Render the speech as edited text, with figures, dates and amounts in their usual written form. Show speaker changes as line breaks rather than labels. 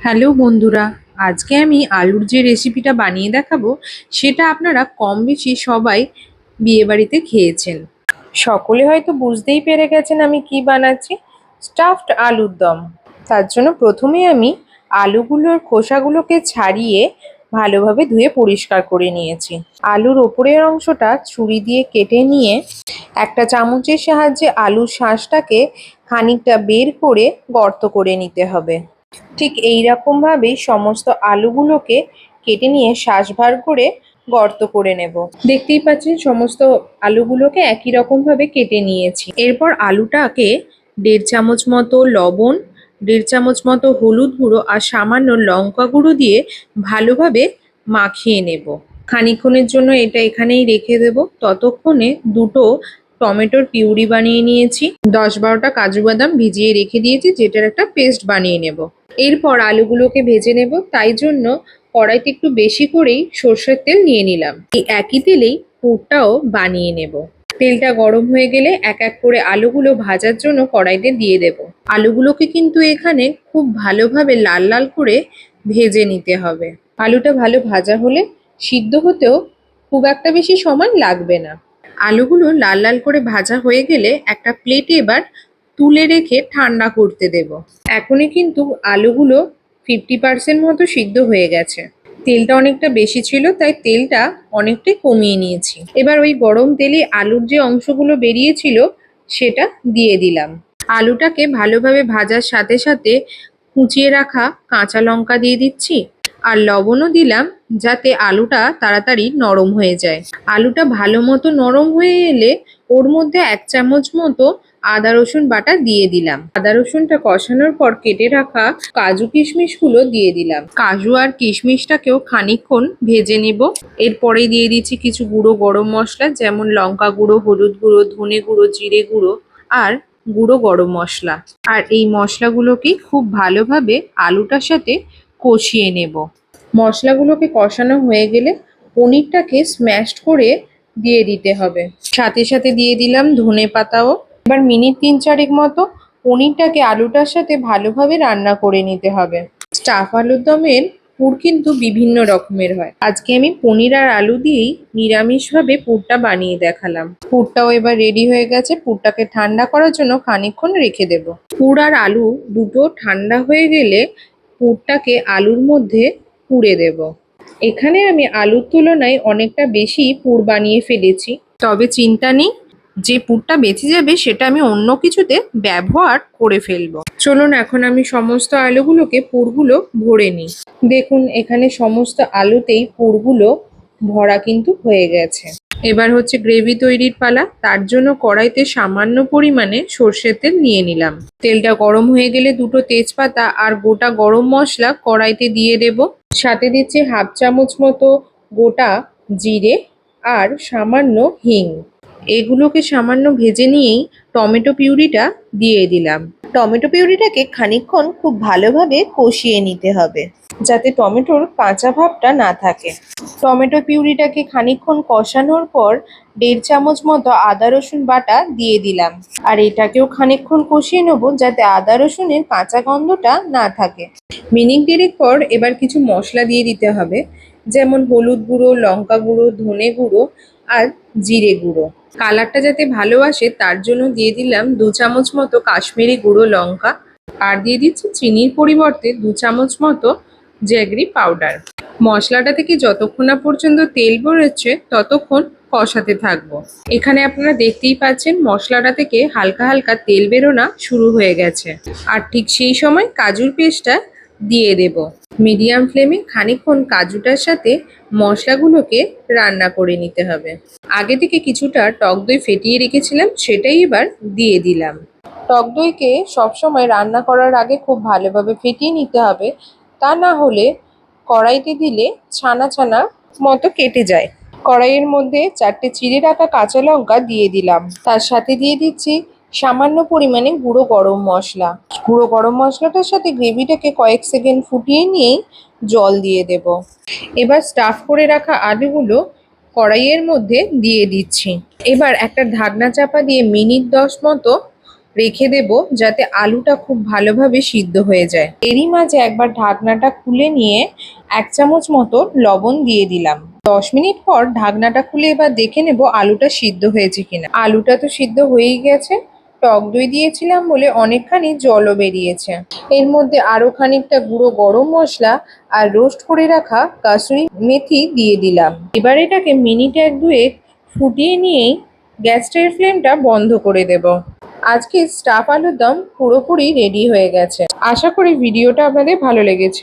Hello বন্ধুরা, আজকে আমি আলুর যে রেসিপিটা বানিয়ে দেখাবো সেটা আপনারা কম বেশি সবাই বিয়েবাড়িতে খেয়েছেন। সকলে হয়তো বুঝতেই পেরে গেছেন আমি কি বানাচ্ছি। স্টাফড আলুর দম। তার জন্য প্রথমে আমি আলুগুলোর খোসাগুলোকে ছাড়িয়ে ভালোভাবে ধুয়ে পরিষ্কার করে নিয়েছি। আলুর ওপরের অংশটা ছুরি দিয়ে কেটে নিয়ে একটা চামচের সাহায্যে আলুর শাঁসটাকে খানিকটা বের করে গর্ত করে নিতে হবে। ঠিক এই রকম ভাবেই সমস্ত আলুগুলোকে কেটে নিয়ে শাঁস বার করে গর্ত করে নেব। দেখতেই পাচ্ছেন সমস্ত আলুগুলোকে একই রকম ভাবে কেটে নিয়েছি। এরপর আলুটাকে 1.5 চামচ মতো লবণ, 1.5 চামচ মতো হলুদ গুঁড়ো আর সামান্য লঙ্কা গুঁড়ো দিয়ে ভালোভাবে মাখিয়ে নেব। খানিকক্ষণের জন্য এটা এখানেই রেখে দেব। ততক্ষণে দুটো টমেটোর পিউরি বানিয়ে নিয়েছি। 10-12টা কাজু বাদাম ভিজিয়ে রেখে দিয়েছি, যেটার একটা পেস্ট বানিয়ে নেব। এরপর আলুগুলোকে ভেজে নেব, তাই জন্য কড়াইতে একটু বেশি করেই সর্ষের তেল নিয়ে নিলাম। এই একই তেলেই পুরটাও বানিয়ে নেব। তেলটা গরম হয়ে গেলে এক এক করে আলুগুলো ভাজার জন্য কড়াইতে দিয়ে দেব। আলুগুলোকে কিন্তু এখানে খুব ভালোভাবে লাল লাল করে ভেজে নিতে হবে। আলুটা ভালো ভাজা হলে সিদ্ধ হতেও খুব একটা বেশি সময় লাগবে না। আলুগুলো লাল লাল করে ভাজা হয়ে গেলে একটা প্লেটে এবার তুলে রেখে ঠান্ডা করতে দেব। এখনই কিন্তু আলুগুলো 50% মতো সিদ্ধ হয়ে গেছে। তেলটা অনেকটা বেশি ছিল, তাই তেলটা অনেকটাই কমিয়ে নিয়েছি। এবার ওই গরম তেলে আলুর যে অংশগুলো বেরিয়েছিল সেটা দিয়ে দিলাম। আলুটাকে ভালোভাবে ভাজার সাথে সাথে কুচিয়ে রাখা কাঁচা লঙ্কা দিয়ে দিচ্ছি আর লবণও দিলাম, যাতে আলুটা তাড়াতাড়ি নরম হয়ে যায়। আলুটা ভালো মতো নরম হয়ে এলে ওর মধ্যে 1 চামচ মতো আদা রসুন বাটা দিয়ে দিলাম। আদা রসুনটা কষানোর পর কেটে রাখা কাজু কিশমিশগুলো দিয়ে দিলাম। কাজু আর কিশমিশটাকেও খানিকক্ষণ ভেজে নেব। এরপরে দিয়ে দিচ্ছি কিছু গুঁড়ো গরম মশলা, যেমন লঙ্কা গুঁড়ো, হলুদ গুঁড়ো, ধনে গুঁড়ো, জিরে গুঁড়ো আর গুঁড়ো গরম মশলা। আর এই মশলাগুলোকে খুব ভালোভাবে আলুটার সাথে কষিয়ে নেব। মশলাগুলোকে কষানো হয়ে গেলে পনিরটাকে স্ম্যাশড করে দিয়ে দিতে হবে। সাথে সাথে দিয়ে দিলাম ধনেপাতাও। এবার মিনিট 3-4 মতো পনিরটাকে আলুটার সাথে ভালোভাবে রান্না করে নিতে হবে। স্টাফ আলুর দমের পুর কিন্তু বিভিন্ন রকমের হয়। আজকে আমি পনির আর আলু দিয়েই নিরামিষভাবে পুরটা বানিয়ে দেখালাম। পুরটাও এবার রেডি হয়ে গেছে। পুরটাকে ঠান্ডা করার জন্য খানিকক্ষণ রেখে দেব। পুর আর আলু দুটো ঠান্ডা হয়ে গেলে পুরটাকে আলুর মধ্যে পুরে দেব। এখানে আমি আলুর তুলনায় অনেকটা বেশি পুর বানিয়ে ফেলেছি, তবে চিন্তা নেই, যে পুরটা বেঁচে যাবে সেটা আমি অন্য কিছুতে ব্যবহার করে ফেলবো। চলুন এখন আমি সমস্ত আলুগুলোকে পুরগুলো ভরে নিই। দেখুন এখানে সমস্ত আলুতেই পুরগুলো ভরা কিন্তু হয়ে গেছে। এবার হচ্ছে গ্রেভি তৈরির পালা। তার জন্য কড়াইতে সামান্য পরিমাণে সর্ষের তেল নিয়ে নিলাম। তেলটা গরম হয়ে গেলে দুটো তেজপাতা আর গোটা গরম মশলা কড়াইতে দিয়ে দেব। সাথে দিচ্ছি 1/2 চামচ মতো গোটা জিরে আর সামান্য হিং। এগুলোকে সামান্য ভেজে নিয়েই টমেটো পিউরিটা দিয়ে দিলাম। টমেটো পিউরিটাকে খানিকক্ষণ খুব ভালোভাবে কষিয়ে নিতে হবে, যাতে টমেটোর কাঁচা ভাবটা না থাকে। টমেটো পিউরিটাকে খানিকক্ষণ কষানোর পর 1.5 চামচ মতো আদা রসুন বাটা দিয়ে দিলাম। আর এটাকেও খানিকক্ষণ কষিয়ে নেবো, যাতে আদা রসুনের কাঁচা গন্ধটা না থাকে। মিনিট 1.5 পর এবার কিছু মশলা দিয়ে দিতে হবে, যেমন হলুদ গুঁড়ো, লঙ্কা গুঁড়ো, ধনে গুঁড়ো আর জিরে গুঁড়ো। কালারটা যাতে ভালো আসে তার জন্য দিয়ে দিলাম 2 চামচ মতো কাশ্মীরি গুঁড়ো লঙ্কা আর দিয়ে দিচ্ছি চিনির পরিবর্তে 2 চামচ মতো জ্যাগরি পাউডার। মশলাটা থেকে যতক্ষণ না পর্যন্ত তেল বেরোচ্ছে ততক্ষণ কষাতে থাকবো। এখানে আপনারা দেখতেই পাচ্ছেন মশলাটা থেকে হালকা হালকা তেল বেরোনো শুরু হয়ে গেছে। আর ঠিক সেই সময় কাজুর পেস্টটা দিয়ে দেব। মিডিয়াম ফ্লেমে খানিকক্ষণ কাজুটার সাথে মশলাগুলোকে রান্না করে নিতে হবে। আগে থেকে কিছুটা টক দই ফেটিয়ে রেখেছিলাম, সেটাই এবার দিয়ে দিলাম। টক দইকে সবসময় রান্না করার আগে খুব ভালোভাবে ফেটিয়ে নিতে হবে, তা না হলে কড়াইতে দিলে ছানা ছানা মতো কেটে যায়। কড়াইয়ের মধ্যে 4টে চিড়ে রাখা কাঁচা লঙ্কা দিয়ে দিলাম। তার সাথে দিয়ে দিচ্ছি সামান্য পরিমাণে গুঁড়ো গরম মশলা। গুঁড়ো গরম মশলাটার সাথে গ্রেভিটাকে কয়েক সেকেন্ড ফুটিয়ে নিয়েই জল দিয়ে দেব। এবার স্টাফ করে রাখা আলুগুলো কড়াইয়ের মধ্যে দিয়ে দিচ্ছি। এবার একটা ঢাকনা চাপা দিয়ে মিনিট 10 মতো রেখে দেব যাতে আলুটা খুব ভালোভাবে সিদ্ধ হয়ে যায়। এরই মাঝে একবার ঢাকনাটা খুলে নিয়ে 1 চামচ মতো লবণ দিয়ে দিলাম। 10 মিনিট পর ঢাকনাটা খুলে এবার দেখে নেব আলুটা সিদ্ধ হয়েছে কিনা। আলুটা তো সিদ্ধ হয়েই গেছে। টক দই দিয়েছিলাম বলে অনেকখানি জলও বেরিয়েছে। এর মধ্যে আরো খানিকটা গুঁড়ো গরম মশলা আর রোস্ট করে রাখা কাসুরি মেথি দিয়ে দিলাম। এবার এটাকে মিনিট 1-2 ফুটিয়ে নিয়েই গ্যাসের ফ্লেমটা বন্ধ করে দেব। আজকে স্টাফ আলুর দম পুরোপুরি রেডি হয়ে গেছে। আশা করি ভিডিওটা আপনাদের ভালো লেগেছে।